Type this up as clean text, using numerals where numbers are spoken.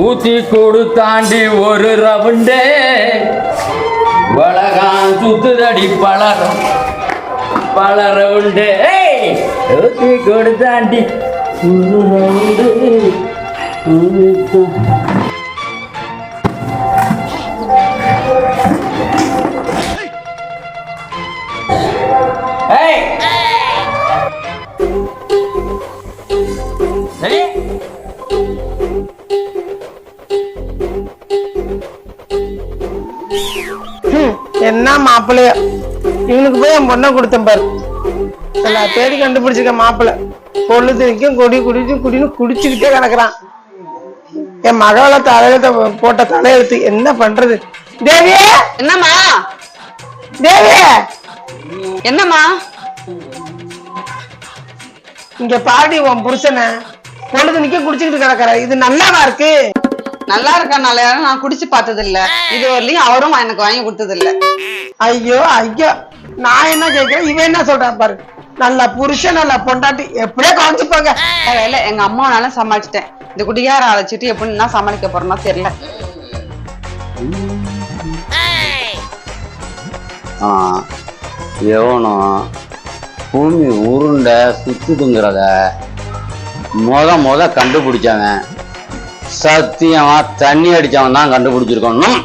ஊத்தி கூடு தாண்டி ஒரு ரவுண்டே வளகான் சுத்துதடி பல ரவுண்டே ஊத்தி கூடு தாண்டி ஒரு ரவுண்டு. என்ன மாப்பிள்ளைய இவனுக்கு போய் என் பொண்ணை கொடுத்தேன் பாரு. நான் தேடி கண்டுபிடிச்சிருக்க மாப்பிள்ளை பொழுதுக்கும் குடின்னு குடிச்சுக்கிட்டே கிடக்குறான். என் மகள தலையில போட்ட தலையெழுத்து என்ன பண்றது? தேவியே, என்னம்மா? தேவியே, என்னம்மா? இங்க பாடி உன் புருஷனை பொழுதுனிக்க குடிச்சுக்கிட்டு கிடக்குற. இது நல்லாவா இருக்கு? நல்லா இருக்கனால நான் குடிச்சு பார்த்தது இல்ல. இது வரலையும் அவரும் எனக்கு வாங்கி கொடுத்தது இல்ல. ஐயோ ஐயோ, நான் என்ன கேட்கிறேன், இவன் என்ன சொல்றான் பாரு. நல்ல புருஷன் நல்ல பொண்டாட்டி எப்படியே கவனிச்சுப்பாங்க. இல்ல, எங்க அம்மாவனால சமாளிச்சிட்டேன். இந்த குடிகார அழைச்சிட்டு எப்படி நான் சமாளிக்க போறேன்னா தெரியல. எவனும் பூமி உருண்டை சுத்துதுங்கிறத முத கண்டுபிடிச்சவன் சத்தியமா தண்ணி அடிச்சவன் தான் கண்டுபிடிச்சிருக்கணும்.